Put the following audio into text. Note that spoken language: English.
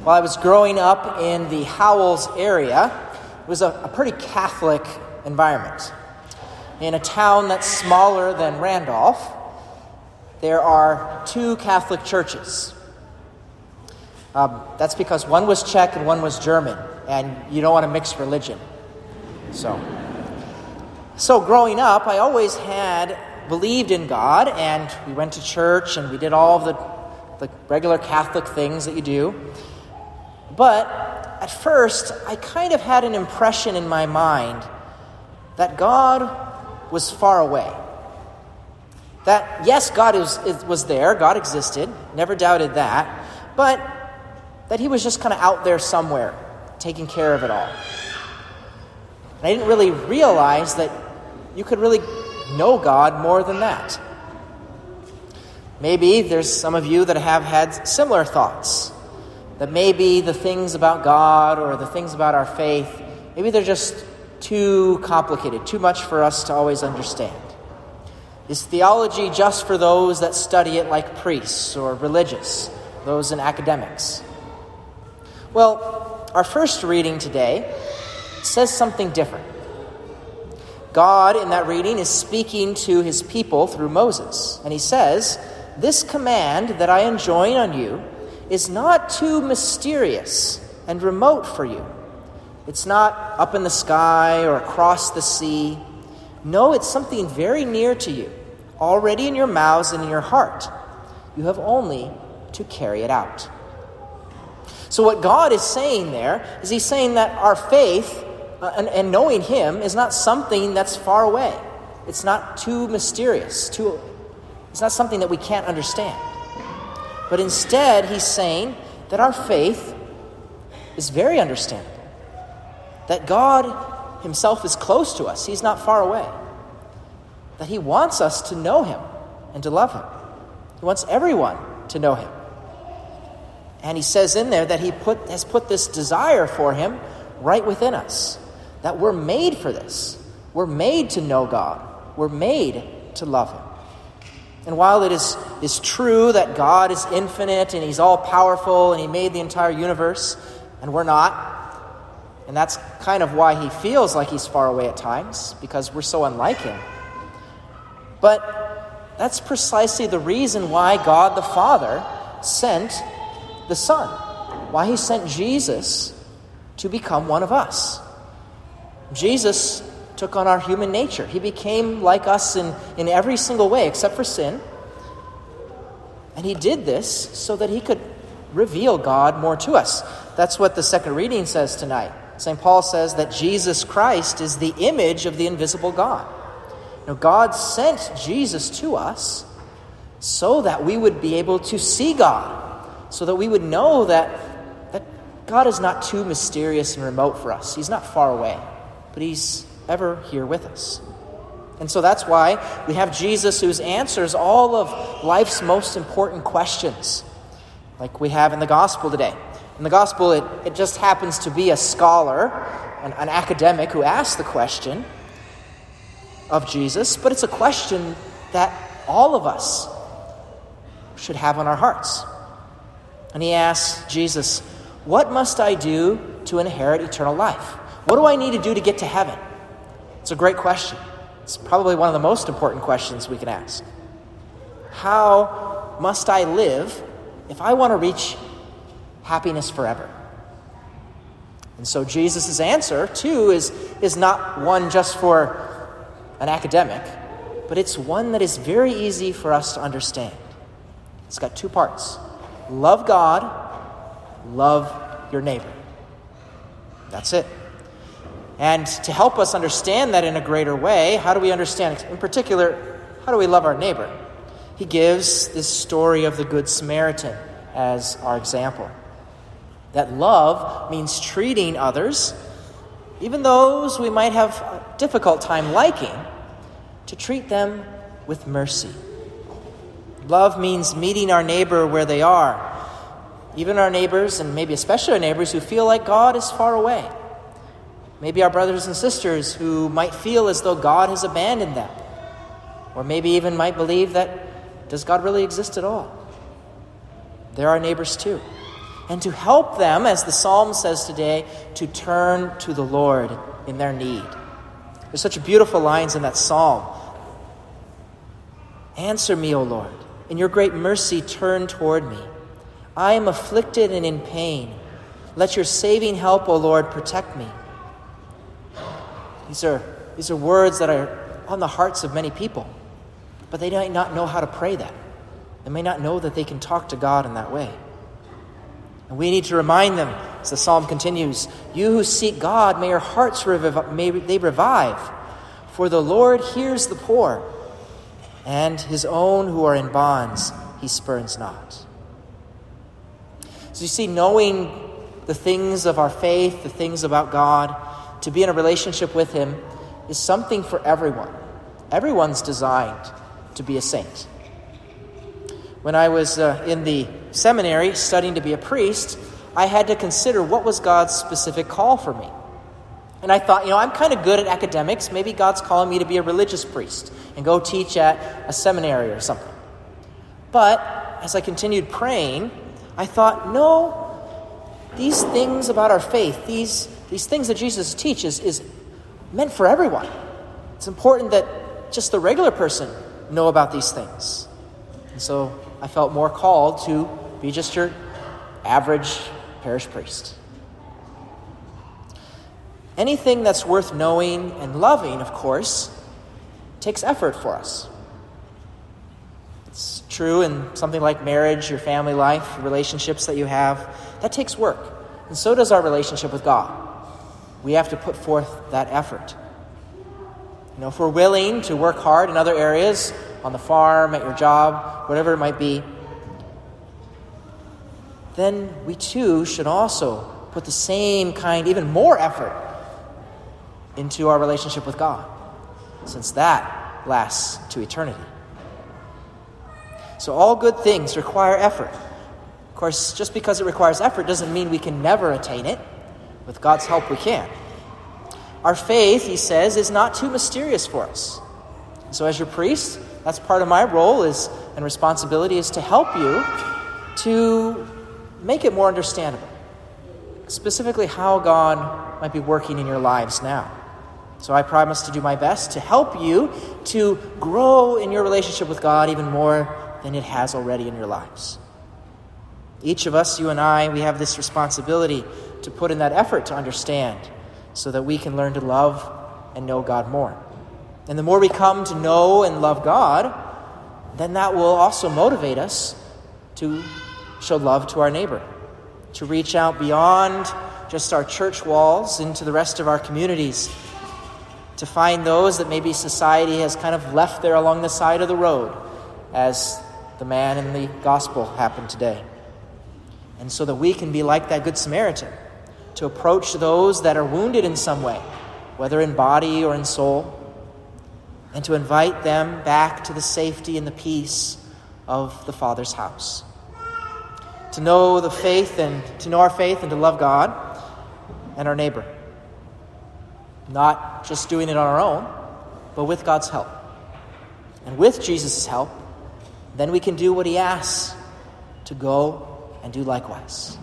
While I was growing up in the Howells area, it was a pretty Catholic environment. In a town that's smaller than Randolph, there are 2 Catholic churches. That's because one was Czech and one was German, and you don't want to mix religion. So growing up, I always had believed in God, and we went to church, and we did all of the regular Catholic things that you do. But at first, I kind of had an impression in my mind that God was far away. That, yes, God was there, God existed, never doubted that, but that he was just kind of out there somewhere, taking care of it all. And I didn't really realize that you could really know God more than that. Maybe there's some of you that have had similar thoughts, that maybe the things about God or the things about our faith, maybe they're just too complicated, too much for us to always understand. Is theology just for those that study it like priests or religious, those in academics? Well, our first reading today says something different. God, in that reading, is speaking to his people through Moses. And he says, "This command that I enjoin on you is not too mysterious and remote for you. It's not up in the sky or across the sea. No, it's something very near to you, already in your mouths and in your heart. You have only to carry it out." So what God is saying there is he's saying that our faith and knowing him is not something that's far away. It's not too mysterious. It's not something that we can't understand. But instead, he's saying that our faith is very understandable. That God himself is close to us. He's not far away. That he wants us to know him and to love him. He wants everyone to know him. And he says in there that he has put this desire for him right within us. That we're made for this. We're made to know God. We're made to love him. And while it is true that God is infinite and he's all-powerful and he made the entire universe, and we're not, and that's kind of why he feels like he's far away at times, because we're so unlike him. But that's precisely the reason why God the Father sent the Son, why he sent Jesus to become one of us. Jesus took on our human nature. He became like us in every single way except for sin. And he did this so that he could reveal God more to us. That's what the second reading says tonight. St. Paul says that Jesus Christ is the image of the invisible God. Now, God sent Jesus to us so that we would be able to see God, so that we would know that God is not too mysterious and remote for us. He's not far away, but he's ever here with us. And so that's why we have Jesus who answers all of life's most important questions, like we have in the gospel today. In the gospel, it just happens to be a scholar, an academic who asks the question of Jesus, but it's a question that all of us should have on our hearts. And he asks Jesus, "What must I do to inherit eternal life? What do I need to do to get to heaven?" It's a great question. It's probably one of the most important questions we can ask. How must I live if I want to reach happiness forever? And so Jesus' answer, too, is not one just for an academic, but it's one that is very easy for us to understand. It's got 2 parts. Love God, love your neighbor. That's it. And to help us understand that in a greater way, how do we understand it? In particular, how do we love our neighbor? He gives this story of the Good Samaritan as our example. That love means treating others, even those we might have a difficult time liking, to treat them with mercy. Love means meeting our neighbor where they are, even our neighbors, and maybe especially our neighbors who feel like God is far away. Maybe our brothers and sisters who might feel as though God has abandoned them, or maybe even might believe that, does God really exist at all? They're our neighbors too. and to help them, as the psalm says today, to turn to the Lord in their need. There's such beautiful lines in that psalm. Answer me, O Lord. In your great mercy, turn toward me. I am afflicted and in pain. Let your saving help, O Lord, protect me. These are words that are on the hearts of many people, but they might not know how to pray that. They may not know that they can talk to God in that way. And we need to remind them, as the psalm continues, you who seek God, may your hearts revive. For the Lord hears the poor, and his own who are in bonds he spurns not. So you see, knowing the things of our faith, the things about God, to be in a relationship with him is something for everyone. Everyone's designed to be a saint. When I was in the seminary studying to be a priest, I had to consider what was God's specific call for me. And I thought, I'm kind of good at academics. Maybe God's calling me to be a religious priest and go teach at a seminary or something. But as I continued praying, I thought, no, these things about our faith, these things that Jesus teaches is meant for everyone. It's important that just the regular person know about these things. And so I felt more called to be just your average parish priest. Anything that's worth knowing and loving, of course, takes effort for us. It's true in something like marriage, your family life, relationships that you have. That takes work. And so does our relationship with God. We have to put forth that effort. If we're willing to work hard in other areas, on the farm, at your job, whatever it might be, then we too should also put the same kind, even more effort into our relationship with God, since that lasts to eternity. So all good things require effort. Of course, just because it requires effort doesn't mean we can never attain it. With God's help, we can. Our faith, he says, is not too mysterious for us. So as your priest, that's part of my role and responsibility is to help you to make it more understandable. Specifically how God might be working in your lives now. So I promise to do my best to help you to grow in your relationship with God even more than it has already in your lives. Each of us, you and I, we have this responsibility to put in that effort to understand so that we can learn to love and know God more. And the more we come to know and love God, then that will also motivate us to show love to our neighbor, to reach out beyond just our church walls into the rest of our communities, to find those that maybe society has kind of left there along the side of the road, as the man in the gospel happened today. And so that we can be like that Good Samaritan, to approach those that are wounded in some way, whether in body or in soul, and to invite them back to the safety and the peace of the Father's house. To know the faith and to know our faith and to love God and our neighbor. Not just doing it on our own, but with God's help. And with Jesus' help, then we can do what he asks, to go and do likewise.